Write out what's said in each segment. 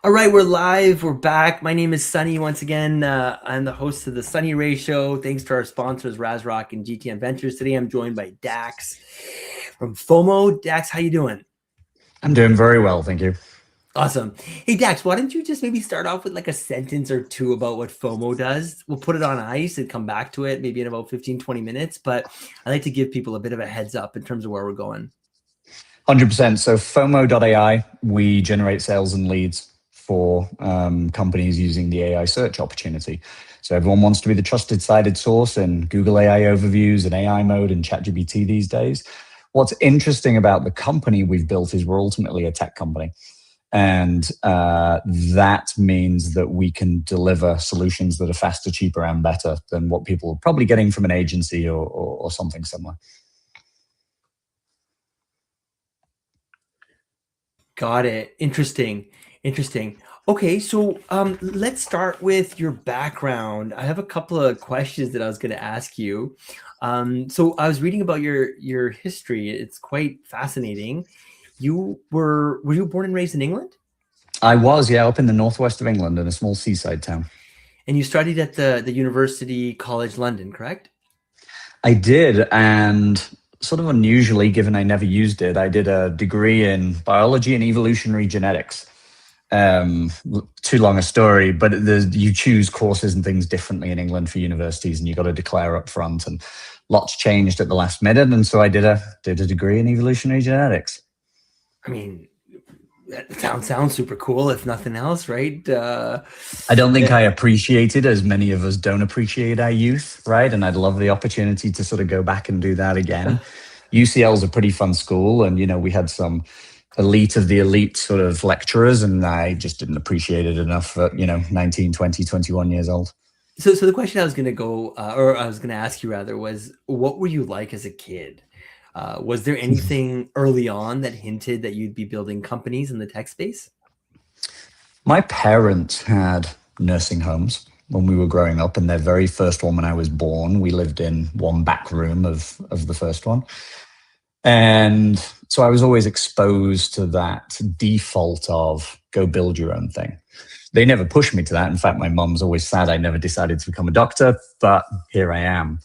All right, we're live. We're back. My name is Sunny once again. I'm the host of the Sunny Ray Show. Thanks to our sponsors, Razrock and GTM Ventures. Today, I'm joined by Dax from FOMO. Dax, how you doing? I'm doing very well, thank you. Awesome. Hey, Dax, why don't you just maybe start off with like a sentence or two about what FOMO does? We'll put it on ice and come back to it maybe in about 15, 20 minutes. But I like to give people a bit of a heads up in terms of where we're going. 100%. So FOMO.ai, we generate sales and leads for companies using the AI search opportunity. So everyone wants to be the trusted cited source in Google AI overviews and AI mode and ChatGPT these days. What's interesting about the company we've built is we're ultimately a tech company. And that means that we can deliver solutions that are faster, cheaper, and better than what people are probably getting from an agency or something similar. Got it. Interesting. Interesting. Okay, so let's start with your background. I have a couple of questions that I was going to ask you. So I was reading about your history. It's quite fascinating. Were you born and raised in England? I was, yeah, up in the northwest of England in a small seaside town. And you studied at the University College London, correct? I did, and sort of unusually, given I never used it, I did a degree in biology and evolutionary genetics. Um, Too long a story, but you choose courses and things differently in England for universities, and you got to declare up front. And lots changed at the last minute, and so I did a degree in evolutionary genetics. I mean, that sounds super cool, if nothing else, right? I don't think I appreciated as many of us don't appreciate our youth, right? And I'd love the opportunity to sort of go back and do that again. UCL's a pretty fun school, and we had some elite of the elite sort of lecturers, and I just didn't appreciate it enough at 19, 20, 21 years old. So the question I was going to go, or I was going to ask you rather, was what were you like as a kid? Was there anything early on that hinted that you'd be building companies in the tech space? My parents had nursing homes when we were growing up, and their very first one, when I was born, we lived in one back room of the first one. And so I was always exposed to that default of go build your own thing. They never pushed me to that. In fact, my mum's always sad I never decided to become a doctor, but here I am.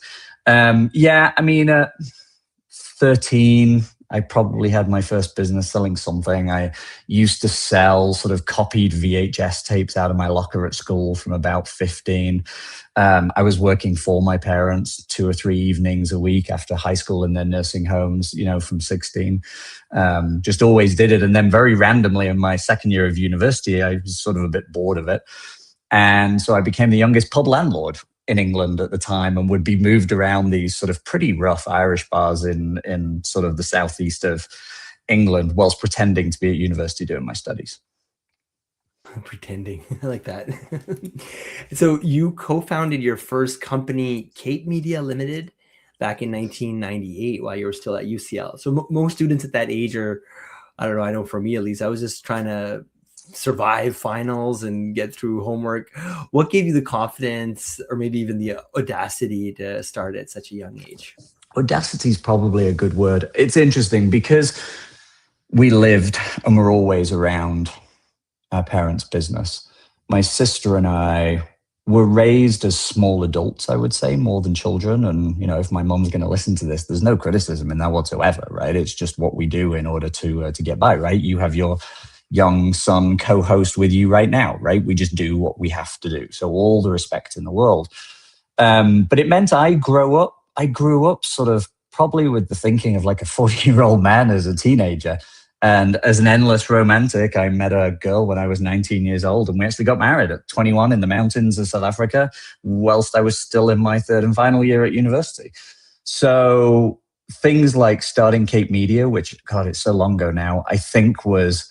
Yeah, I mean, 13, I probably had my first business selling something. I used to sell sort of copied VHS tapes out of my locker at school from about 15. I was working for my parents 2 or 3 evenings a week after high school in their nursing homes, from 16. Just always did it. And then very randomly in my second year of university, I was sort of a bit bored of it. And so I became the youngest pub landlord in England at the time, and would be moved around these sort of pretty rough Irish bars in sort of the southeast of England, whilst pretending to be at university doing my studies. Pretending. I like that. So you co-founded your first company, Cape Media Limited, back in 1998 while you were still at UCL. So most students at that age are, I don't know, I know for me at least, I was just trying to survive finals and get through homework. What gave you the confidence or maybe even the audacity to start at such a young age? Audacity is probably a good word. It's interesting because we lived and were always around our parents' business. My sister and I were raised as small adults, I would say, more than children. And, if my mom's going to listen to this, there's no criticism in that whatsoever, right? It's just what we do in order to get by, right? You have your young son co-host with you right now, right? We just do what we have to do. So all the respect in the world. But it meant I grew up sort of probably with the thinking of like a 40-year-old man as a teenager. And as an endless romantic, I met a girl when I was 19 years old, and we actually got married at 21 in the mountains of South Africa, whilst I was still in my third and final year at university. So things like starting Cape Media, which, God, it's so long ago now, I think was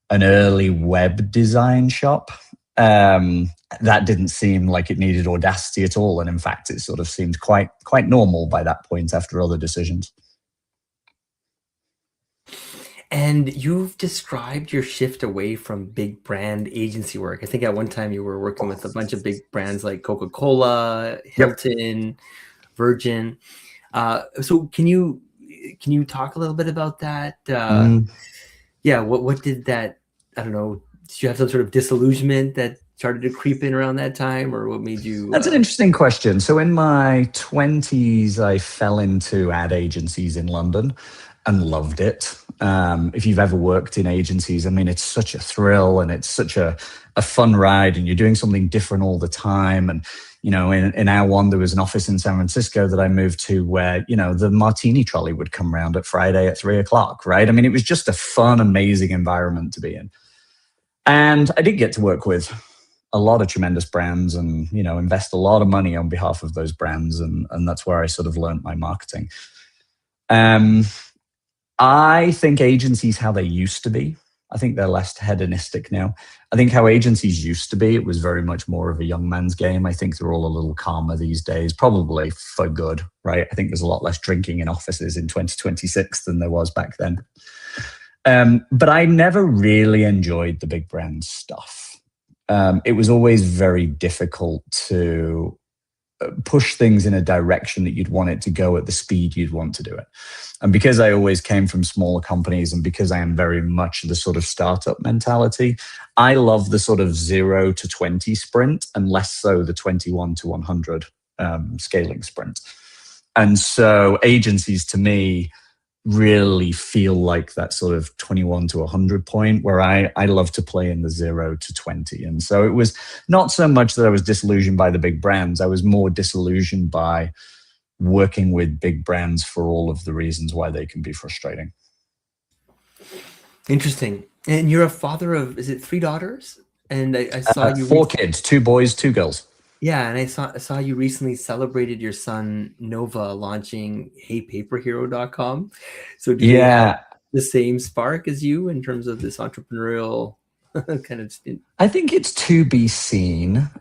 an early web design shop. That didn't seem like it needed audacity at all. And in fact, it sort of seemed quite normal by that point after other decisions. And you've described your shift away from big brand agency work. I think at one time you were working with a bunch of big brands like Coca-Cola, Yep. Hilton, Virgin. So can you talk a little bit about that? Mm. Yeah, what did that, I don't know, did you have some sort of disillusionment that started to creep in around that time, or what made you? That's an interesting question. So in my 20s, I fell into ad agencies in London and loved it. If you've ever worked in agencies, I mean, it's such a thrill and it's such a fun ride, and you're doing something different all the time. And, in our one, there was an office in San Francisco that I moved to where, the martini trolley would come around at Friday at 3 o'clock, right? I mean, it was just a fun, amazing environment to be in. And I did get to work with a lot of tremendous brands and, invest a lot of money on behalf of those brands. And that's where I sort of learned my marketing. I think agencies, how they used to be, I think they're less hedonistic now. I think how agencies used to be, it was very much more of a young man's game. I think they're all a little calmer these days, probably for good, right? I think there's a lot less drinking in offices in 2026 than there was back then. But I never really enjoyed the big brand stuff. It was always very difficult to push things in a direction that you'd want it to go at the speed you'd want to do it. And because I always came from smaller companies, and because I am very much the sort of startup mentality, I love the sort of 0 to 20 sprint and less so the 21 to 100 scaling sprint. And so agencies to me really feel like that sort of 21 to 100 point where I love to play in the 0 to 20. And so it was not so much that I was disillusioned by the big brands. I was more disillusioned by working with big brands for all of the reasons why they can be frustrating. Interesting. And you're a father of, is it 3 daughters? And I saw you 4 kids, 2 boys, 2 girls. Yeah, and I saw you recently celebrated your son Nova launching HeyPaperHero.com. So do they have the same spark as you in terms of this entrepreneurial kind of stint? I think it's to be seen.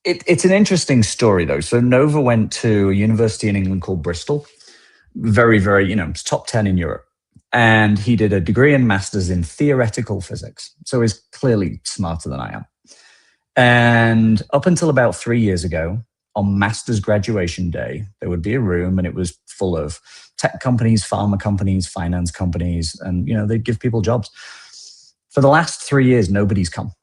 It's an interesting story though. So Nova went to a university in England called Bristol. Very, very, it's top 10 in Europe. And he did a degree and master's in theoretical physics. So he's clearly smarter than I am. And up until about 3 years ago, on master's graduation day, there would be a room and it was full of tech companies, pharma companies, finance companies, and they'd give people jobs. For the last 3 years, nobody's come.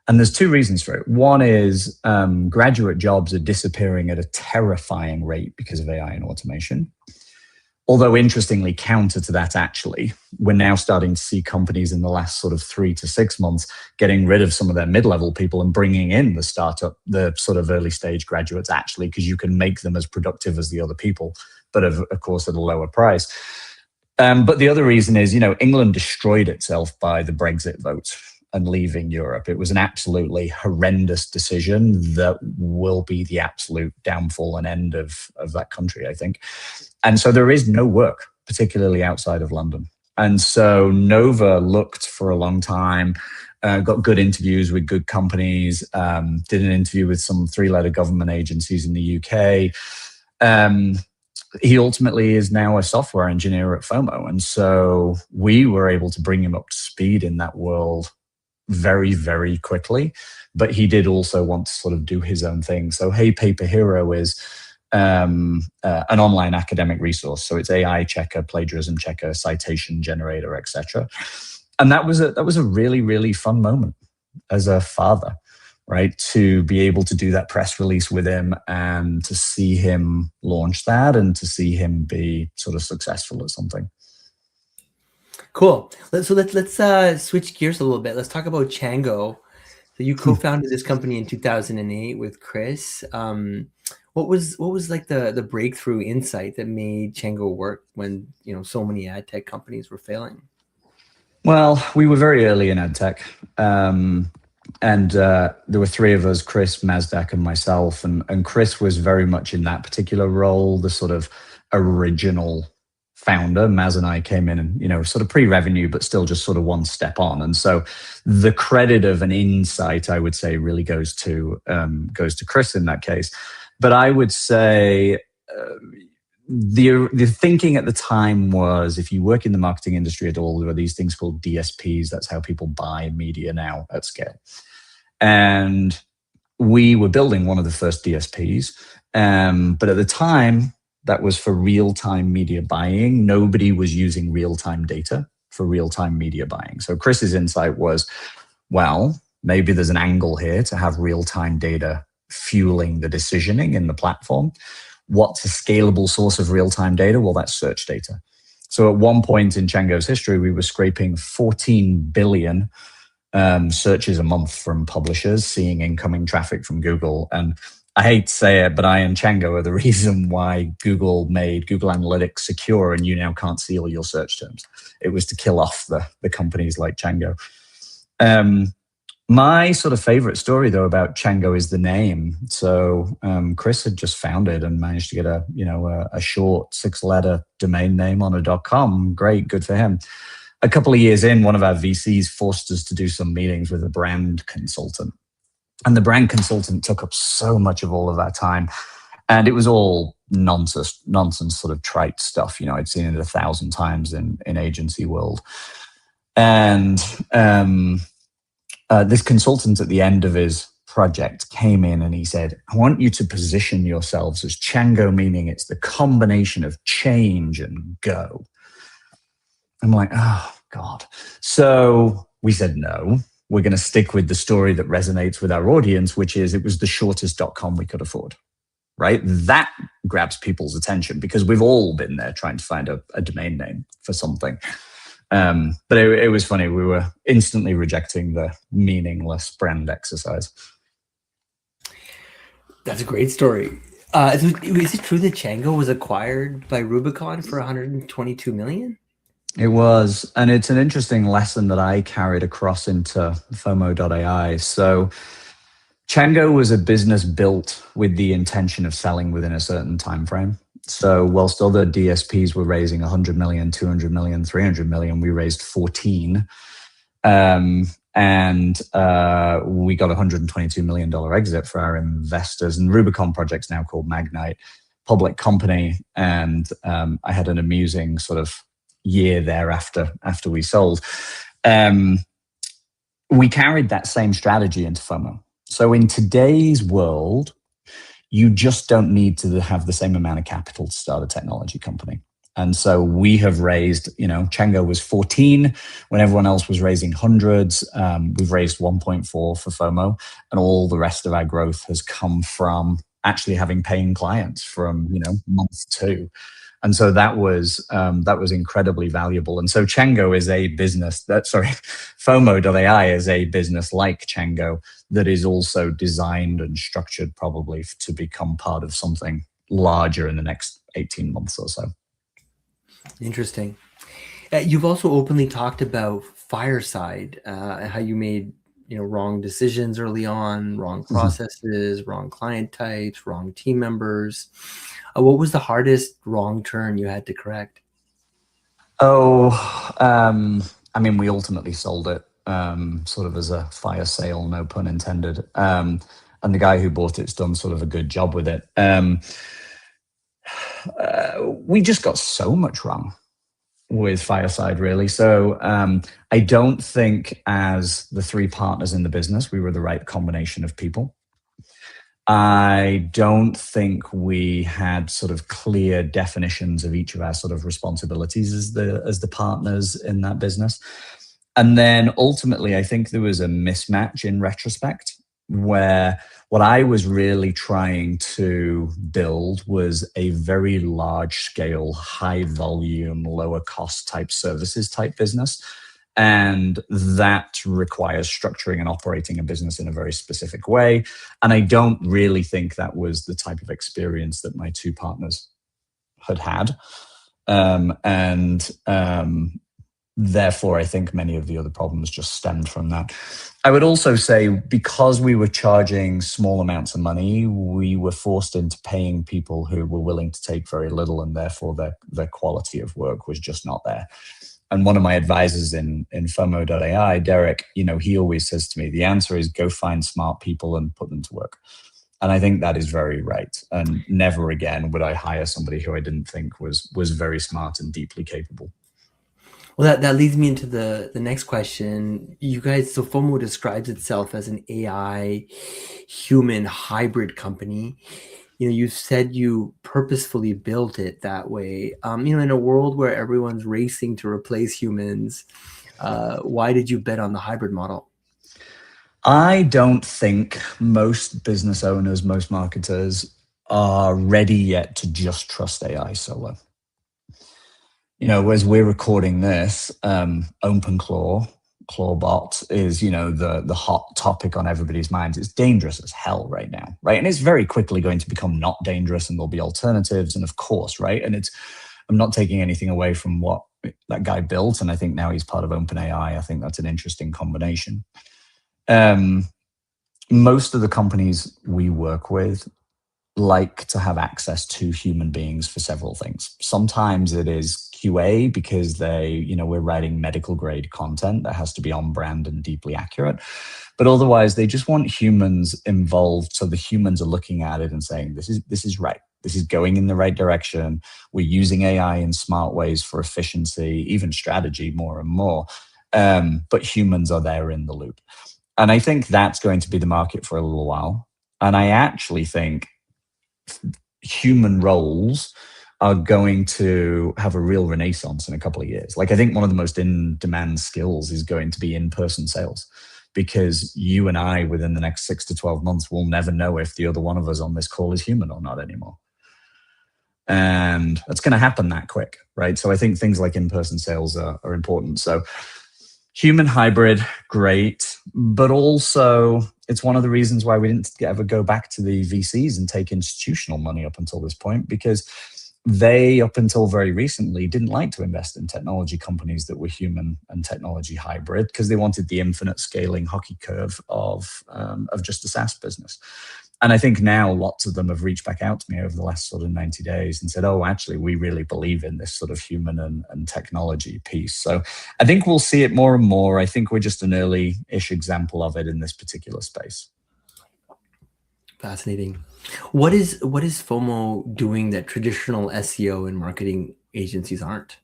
And there's 2 reasons for it. One is graduate jobs are disappearing at a terrifying rate because of AI and automation. Although interestingly, counter to that, actually, we're now starting to see companies in the last sort of 3 to 6 months getting rid of some of their mid-level people and bringing in the startup, the sort of early stage graduates, actually, because you can make them as productive as the other people, but of course at a lower price. But the other reason is, England destroyed itself by the Brexit vote and leaving Europe. It was an absolutely horrendous decision that will be the absolute downfall and end of that country, I think. And so there is no work, particularly outside of London. And so Nova looked for a long time, got good interviews with good companies, did an interview with some 3-letter government agencies in the UK. He ultimately is now a software engineer at FOMO. And so we were able to bring him up to speed in that world very, very quickly. But he did also want to sort of do his own thing. So Hey Paper Hero is an online academic resource. So it's AI checker, plagiarism checker, citation generator, etc. And that was a really, really fun moment as a father, right? To be able to do that press release with him and to see him launch that and to see him be sort of successful at something. Cool. Let's switch gears a little bit. Let's talk about Chango. So you co-founded this company in 2008 with Chris. What was like the breakthrough insight that made Chango work when so many ad tech companies were failing? Well, we were very early in ad tech, and there were 3 of us: Chris, Mazdak, and myself. And Chris was very much in that particular role, the sort of original founder. Maz and I came in and, sort of pre-revenue, but still just sort of one step on. And so the credit of an insight, I would say, really goes to Chris in that case. But I would say the thinking at the time was, if you work in the marketing industry at all, there are these things called DSPs. That's how people buy media now at scale. And we were building one of the first DSPs. But at the time, that was for real-time media buying. Nobody was using real-time data for real-time media buying. So Chris's insight was, well, maybe there's an angle here to have real-time data fueling the decisioning in the platform. What's a scalable source of real-time data? Well, that's search data. So at one point in Chango's history, we were scraping 14 billion searches a month from publishers, seeing incoming traffic from Google. And I hate to say it, but I and Chango are the reason why Google made Google Analytics secure and you now can't see all your search terms. It was to kill off the companies like Chango. My sort of favorite story, though, about Chango is the name. So Chris had just founded and managed to get a short 6-letter domain name on a .com. Great, good for him. A couple of years in, one of our VCs forced us to do some meetings with a brand consultant. And the brand consultant took up so much of all of our time. And it was all nonsense sort of trite stuff. I'd seen it 1,000 times in agency world. And this consultant at the end of his project came in and he said, I want you to position yourselves as Chango, meaning it's the combination of change and go. I'm like, oh, God. So we said, no, we're going to stick with the story that resonates with our audience, which is it was the shortest .com we could afford, right? That grabs people's attention because we've all been there trying to find a domain name for something. But it was funny. We were instantly rejecting the meaningless brand exercise. That's a great story. Is it true that Chango was acquired by Rubicon for 122 million? It was, and it's an interesting lesson that I carried across into FOMO.ai. So Chango was a business built with the intention of selling within a certain time frame. So whilst other DSPs were raising 100 million, 200 million, 300 million, we raised 14. And we got $122 million exit for our investors. And Rubicon Project's now called Magnite, public company. And I had an amusing sort of year there after we sold. We carried that same strategy into FOMO. So in today's world, you just don't need to have the same amount of capital to start a technology company. And so we have raised, Chango was 14 when everyone else was raising hundreds. We've raised 1.4 for FOMO, and all the rest of our growth has come from actually having paying clients from, month 2. And so that was incredibly valuable. And so Chango is a business FOMO.ai is a business like Chango that is also designed and structured probably to become part of something larger in the next 18 months or so. Interesting. You've also openly talked about Fireside, how you made wrong decisions early on, wrong processes, wrong client types, wrong team members. What was the hardest wrong turn you had to correct? We ultimately sold it sort of as a fire sale, no pun intended. And the guy who bought it's done sort of a good job with it. We just got so much wrong with Fireside, really. So I don't think as the 3 partners in the business, we were the right combination of people. I don't think we had sort of clear definitions of each of our sort of responsibilities as the partners in that business. And then ultimately, I think there was a mismatch in retrospect where what I was really trying to build was a very large scale, high volume, lower cost type services type business. And that requires structuring and operating a business in a very specific way. And I don't really think that was the type of experience that my 2 partners had. Therefore, I think many of the other problems just stemmed from that. I would also say because we were charging small amounts of money, we were forced into paying people who were willing to take very little, and therefore their quality of work was just not there. And one of my advisors in FOMO.ai, Derek, he always says to me, the answer is go find smart people and put them to work. And I think that is very right. And never again would I hire somebody who I didn't think was very smart and deeply capable. Well, that leads me into the next question. You guys, so FOMO describes itself as an AI human hybrid company. You said you purposefully built it that way. In a world where everyone's racing to replace humans, why did you bet on the hybrid model? I don't think most business owners, most marketers are ready yet to just trust AI solo. As we're recording this, OpenClaw, Clawbot is, the hot topic on everybody's minds. It's dangerous as hell right now, right? And it's very quickly going to become not dangerous, and there'll be alternatives. And of course, right? And I'm not taking anything away from what that guy built, and I think now he's part of OpenAI. I think that's an interesting combination. Most of the companies we work with like to have access to human beings for several things. Sometimes it is QA because we're writing medical grade content that has to be on brand and deeply accurate. But otherwise, they just want humans involved. So the humans are looking at it and saying, this is right. This is going in the right direction. We're using AI in smart ways for efficiency, even strategy more and more. But humans are there in the loop. And I think that's going to be the market for a little while. And I actually think human roles are going to have a real renaissance in a couple of years. Like, I think one of the most in-demand skills is going to be in-person sales, because you and I, within the next 6 to 12 months, will never know if the other one of us on this call is human or not anymore. And that's going to happen that quick, right? So I think things like in-person sales are important. So human hybrid, great. But also, it's one of the reasons why we didn't ever go back to the VCs and take institutional money up until this point, because they, up until very recently, didn't like to invest in technology companies that were human and technology hybrid, because they wanted the infinite scaling hockey curve of just a SaaS business. And I think now lots of them have reached back out to me over the last sort of 90 days and said, oh, actually, we really believe in this sort of human and technology piece. So I think we'll see it more and more. I think we're just an early-ish example of it in this particular space. Fascinating. What is FOMO doing that traditional SEO and marketing agencies aren't?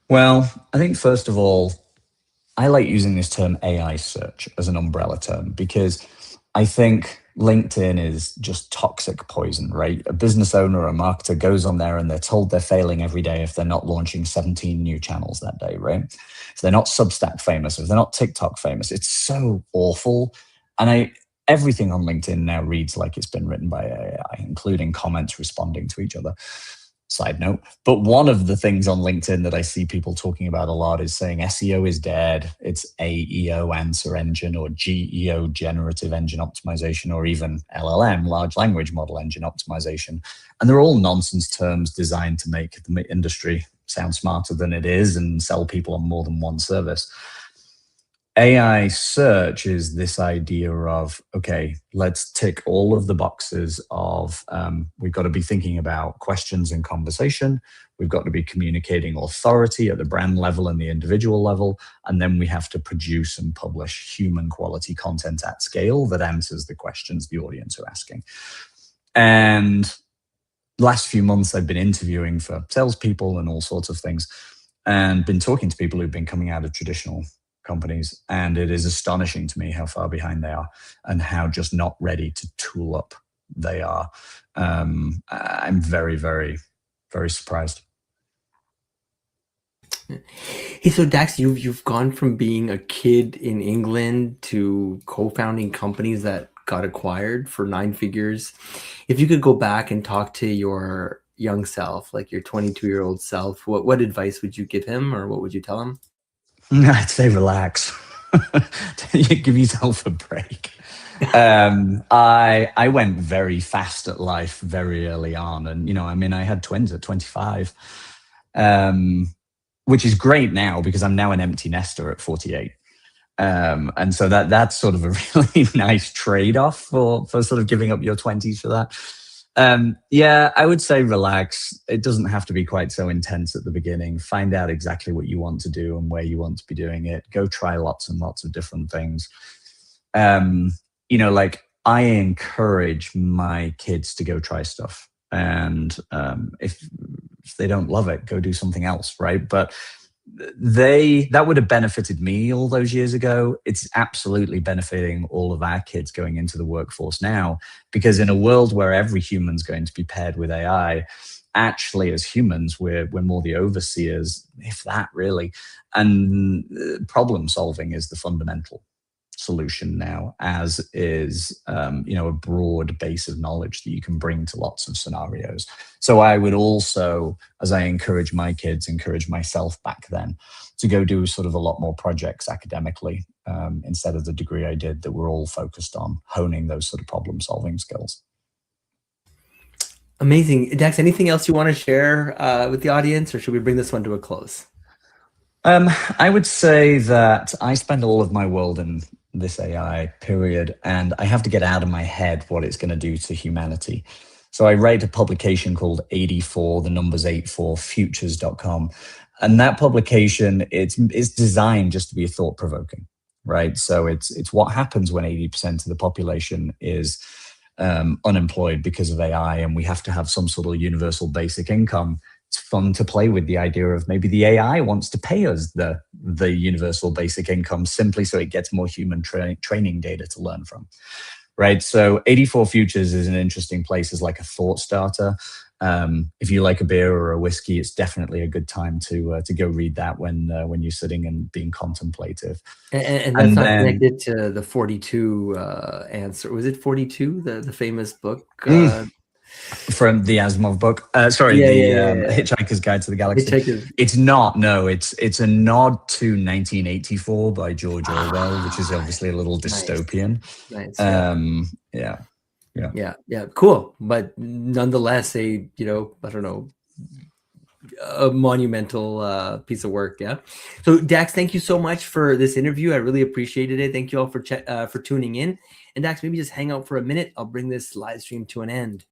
Well, I think first of all, I like using this term AI search as an umbrella term, because I think LinkedIn is just toxic poison, right? A business owner or a marketer goes on there and they're told they're failing every day if they're not launching 17 new channels that day, right? If they're not Substack famous, if they're not TikTok famous, it's so awful. And everything on LinkedIn now reads like it's been written by AI, including comments responding to each other. Side note. But one of the things on LinkedIn that I see people talking about a lot is saying SEO is dead. It's AEO, answer engine, or GEO, generative engine optimization, or even LLM, large language model engine optimization. And they're all nonsense terms designed to make the industry sound smarter than it is and sell people on more than one service. AI search is this idea of, okay, let's tick all of the boxes of, we've got to be thinking about questions and conversation. We've got to be communicating authority at the brand level and the individual level. And then we have to produce and publish human quality content at scale that answers the questions the audience are asking. And last few months, I've been interviewing for salespeople and all sorts of things, and been talking to people who've been coming out of traditional companies, and it is astonishing to me how far behind they are and how just not ready to tool up they are. I'm very, very, very surprised. Hey, so Dax, you've gone from being a kid in England to co-founding companies that got acquired for 9 figures. If you could go back and talk to your young self, like your 22-year-old self, what advice would you give him, or what would you tell him? I'd say relax. Give yourself a break. I went very fast at life very early on. And, I had twins at 25, which is great now because I'm now an empty nester at 48. And so that's sort of a really nice trade-off for sort of giving up your 20s for that. I would say relax. It doesn't have to be quite so intense at the beginning. Find out exactly what you want to do and where you want to be doing it. Go try lots and lots of different things. I encourage my kids to go try stuff. And if they don't love it, go do something else, right? But that would have benefited me all those years ago. It's absolutely benefiting all of our kids going into the workforce now, because in a world where every human's going to be paired with AI, actually as humans, we're more the overseers, if that really. And problem solving is the fundamental solution now, as is a broad base of knowledge that you can bring to lots of scenarios. So I would also, as I encourage my kids, encourage myself back then to go do sort of a lot more projects academically, instead of the degree I did, that were all focused on honing those sort of problem solving skills. Amazing. Dax, anything else you want to share with the audience, or should we bring this one to a close? I would say that I spend all of my world in this AI period, and I have to get out of my head what it's going to do to humanity. So I write a publication called 84, the numbers 84, futures.com. And that publication, it's designed just to be thought provoking, right? So it's what happens when 80% of the population is unemployed because of AI, and we have to have some sort of universal basic income. It's fun to play with the idea of maybe the AI wants to pay us the universal basic income simply so it gets more human training data to learn from, right? So 84 Futures is an interesting place as like a thought starter. If you like a beer or a whiskey, it's definitely a good time to go read that when you're sitting and being contemplative. And that's not connected to the 42 answer. Was it 42, the famous book? From the Asimov book. Sorry, Yeah. Hitchhiker's Guide to the Galaxy. Hitchhiker's. It's not, no, it's a nod to 1984 by George Orwell, which is obviously a little dystopian. Nice. Yeah. Cool. But nonetheless, a monumental piece of work. Yeah. So Dax, thank you so much for this interview. I really appreciated it. Thank you all for tuning in. And Dax, maybe just hang out for a minute. I'll bring this live stream to an end.